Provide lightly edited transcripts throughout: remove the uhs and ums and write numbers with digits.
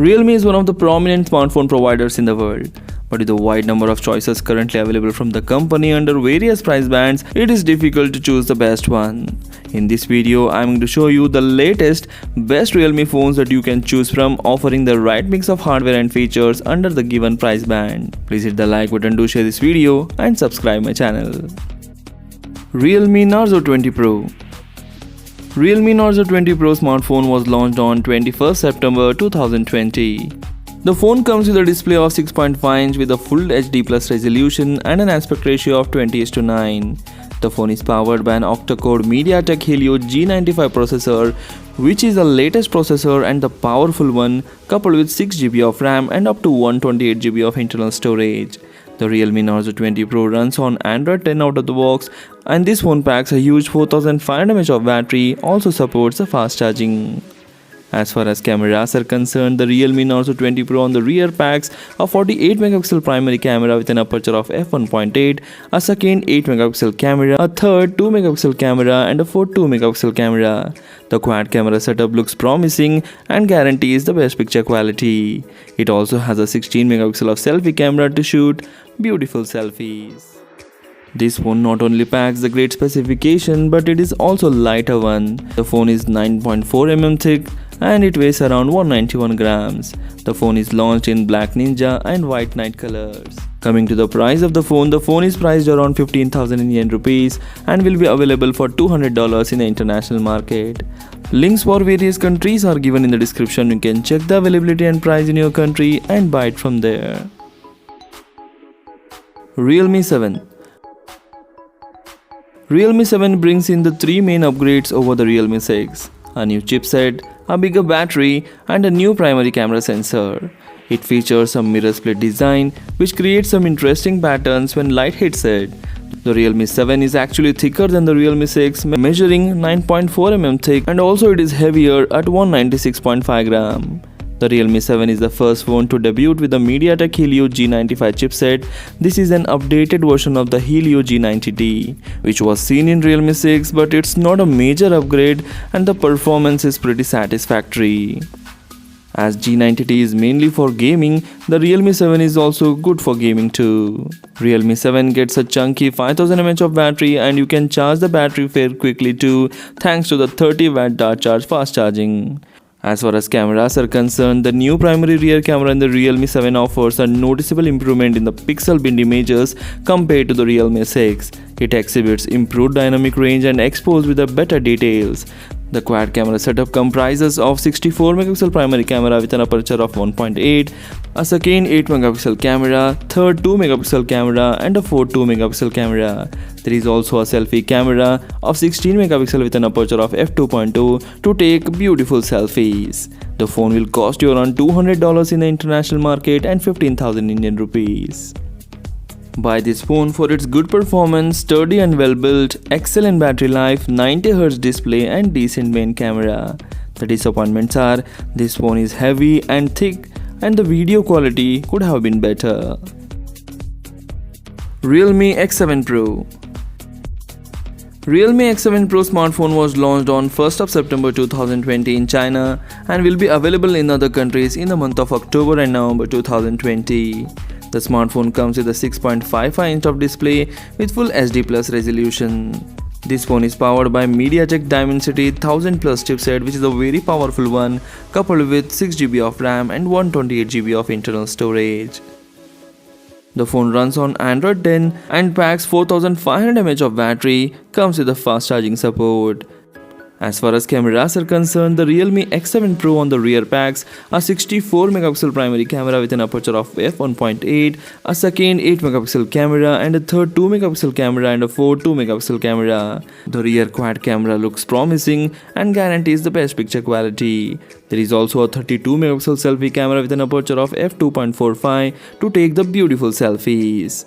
Realme is one of the prominent smartphone providers in the world. But with a wide number of choices currently available from the company under various price bands, it is difficult to choose the best one. In this video, I am going to show you the latest best Realme phones that you can choose from, offering the right mix of hardware and features under the given price band. Please hit the like button to share this video and subscribe my channel. Realme Narzo 20 Pro. Realme Narzo 20 Pro smartphone was launched on 21st September 2020. The phone comes with a display of 6.5 inch with a full HD plus resolution and an aspect ratio of 20:9. The phone is powered by an octa-core MediaTek Helio G95 processor, which is the latest processor and the powerful one, coupled with 6GB of RAM and up to 128GB of internal storage. The Realme Narzo 20 Pro runs on Android 10 out of the box, and this phone packs a huge 4500 mAh of battery, also supports a fast charging. As far as cameras are concerned, the Realme Narzo 20 Pro on the rear packs a 48 megapixel primary camera with an aperture of f1.8, a second 8 megapixel camera, a third 2 megapixel camera and a fourth 2 megapixel camera. The quad camera setup looks promising and guarantees the best picture quality. It also has a 16 megapixel of selfie camera to shoot beautiful selfies. This phone not only packs the great specification, but it is also lighter one. The phone is 9.4mm thick and it weighs around 191 grams. The phone is launched in Black Ninja and White Knight colors. Coming to the price of the phone is priced around 15,000 Indian rupees and will be available for $200 in the international market. Links for various countries are given in the description. You can check the availability and price in your country and buy it from there. Realme 7. Realme 7 brings in the three main upgrades over the Realme 6. A new chipset, a bigger battery and a new primary camera sensor. It features a mirror split design which creates some interesting patterns when light hits it. The Realme 7 is actually thicker than the Realme 6, measuring 9.4mm thick, and also it is heavier at 196.5 gram. The Realme 7 is the first phone to debut with the MediaTek Helio G95 chipset. This is an updated version of the Helio G90T, which was seen in Realme 6, but it's not a major upgrade and the performance is pretty satisfactory. As G90T is mainly for gaming, the Realme 7 is also good for gaming too. Realme 7 gets a chunky 5000 mAh of battery and you can charge the battery fairly quickly too, thanks to the 30W Dart Charge fast charging. As far as cameras are concerned, the new primary rear camera in the Realme 7 offers a noticeable improvement in the pixel bin images compared to the Realme 6. It exhibits improved dynamic range and exposed with the better details. The quad camera setup comprises of 64 megapixel primary camera with an aperture of 1.8, a second 8 megapixel camera, third 2 megapixel camera and a fourth 2 megapixel camera. There is also a selfie camera of 16 megapixel with an aperture of f2.2 to take beautiful selfies. The phone will cost you around $200 in the international market and 15,000 Indian rupees. Buy this phone for its good performance, sturdy and well built, excellent battery life, 90Hz display and decent main camera. The disappointments are, this phone is heavy and thick and the video quality could have been better. Realme X7 Pro. Realme X7 Pro smartphone was launched on 1st of September 2020 in China and will be available in other countries in the month of October and November 2020. The smartphone comes with a 6.55 inch of display with full HD plus resolution. This phone is powered by MediaTek Dimensity 1000 Plus chipset, which is a very powerful one, coupled with 6GB of RAM and 128GB of internal storage. The phone runs on Android 10 and packs 4500 mAh of battery, comes with a fast charging support. As far as cameras are concerned, the Realme X7 Pro on the rear packs a 64 megapixel primary camera with an aperture of f1.8, a second 8 megapixel camera and a third 2 megapixel camera and a fourth 2 megapixel camera. The rear quad camera looks promising and guarantees the best picture quality. There is also a 32 megapixel selfie camera with an aperture of f2.45 to take the beautiful selfies.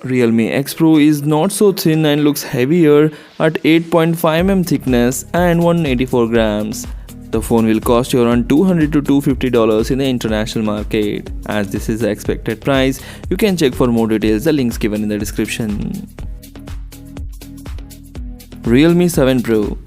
Realme X Pro is not so thin and looks heavier at 8.5mm thickness and 184 grams. The phone will cost you around $200 to $250 in the international market. As this is the expected price, you can check for more details, the links given in the description. Realme 7 Pro.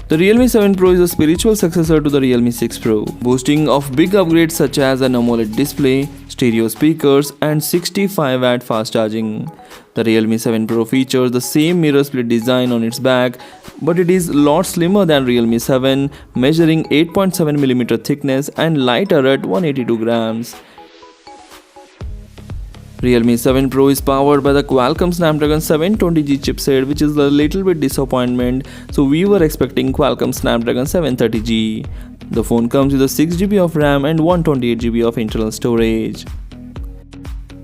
The Realme 7 Pro is a spiritual successor to the Realme 6 Pro, boasting of big upgrades such as an AMOLED display, stereo speakers, and 65W fast charging. The Realme 7 Pro features the same mirror split design on its back, but it is a lot slimmer than Realme 7, measuring 8.7mm thickness and lighter at 182 grams. Realme 7 Pro is powered by the Qualcomm Snapdragon 720G chipset, which is a little bit disappointment, so we were expecting Qualcomm Snapdragon 730G. The phone comes with a 6GB of RAM and 128GB of internal storage.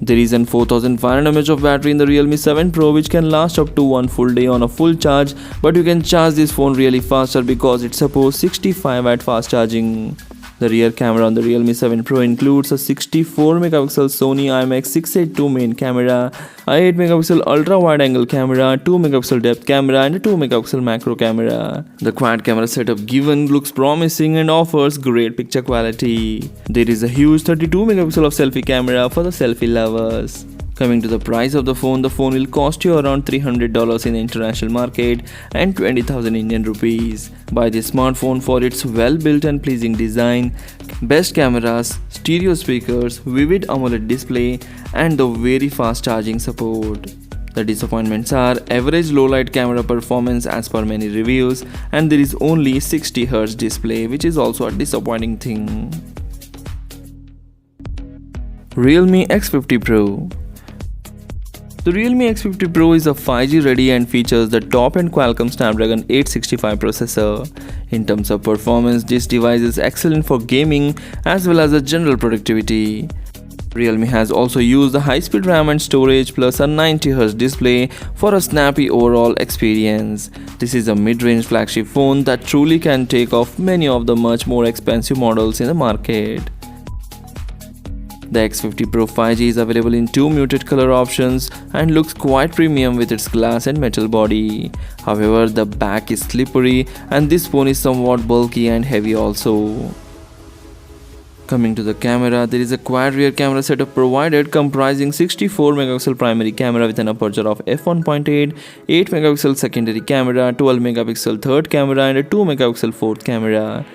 There is an 4500 mAh of battery in the Realme 7 Pro, which can last up to one full day on a full charge, but you can charge this phone really faster because it supports 65W fast charging. The rear camera on the Realme 7 Pro includes a 64MP Sony IMX682 main camera, a 8MP ultra wide angle camera, 2MP depth camera, and a 2MP macro camera. The quad camera setup given looks promising and offers great picture quality. There is a huge 32MP of selfie camera for the selfie lovers. Coming to the price of the phone will cost you around $300 in the international market and 20,000 Indian rupees. Buy this smartphone for its well-built and pleasing design, best cameras, stereo speakers, vivid AMOLED display, and the very fast charging support. The disappointments are average low light camera performance as per many reviews, and there is only 60Hz display, which is also a disappointing thing. Realme X50 Pro. The Realme X50 Pro is a 5G ready and features the top-end Qualcomm Snapdragon 865 processor. In terms of performance, this device is excellent for gaming as well as general productivity. Realme has also used the high-speed RAM and storage plus a 90Hz display for a snappy overall experience. This is a mid-range flagship phone that truly can take off many of the much more expensive models in the market. The X50 Pro 5G is available in two muted color options and looks quite premium with its glass and metal body. However, the back is slippery and this phone is somewhat bulky and heavy also. Coming to the camera, there is a quad rear camera setup provided comprising 64MP primary camera with an aperture of f1.8, 8MP secondary camera, 12MP third camera, and a 2MP fourth camera.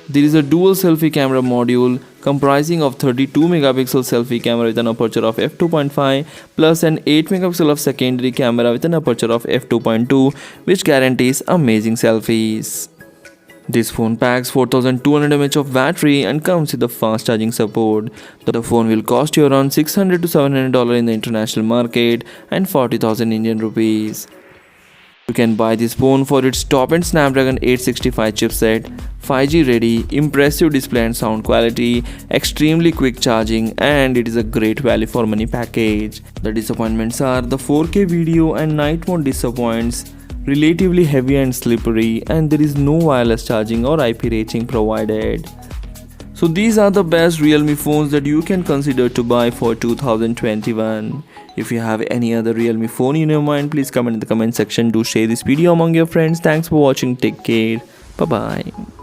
There is a dual selfie camera module comprising of 32MP selfie camera with an aperture of f2.5 plus an 8MP of secondary camera with an aperture of f2.2, which guarantees amazing selfies. This phone packs 4200 mAh of battery and comes with a fast charging support. The phone will cost you around $600 to $700 in the international market and 40,000 Indian rupees. You can buy this phone for its top-end Snapdragon 865 chipset, 5G ready, impressive display and sound quality, extremely quick charging, and it is a great value for money package. The disappointments are the 4K video and night mode disappoints, relatively heavy and slippery, and there is no wireless charging or IP rating provided. So these are the best Realme phones that you can consider to buy for 2021. If you have any other Realme phone in your mind, please comment in the comment section. Do share this video among your friends. Thanks for watching. Take care. Bye bye.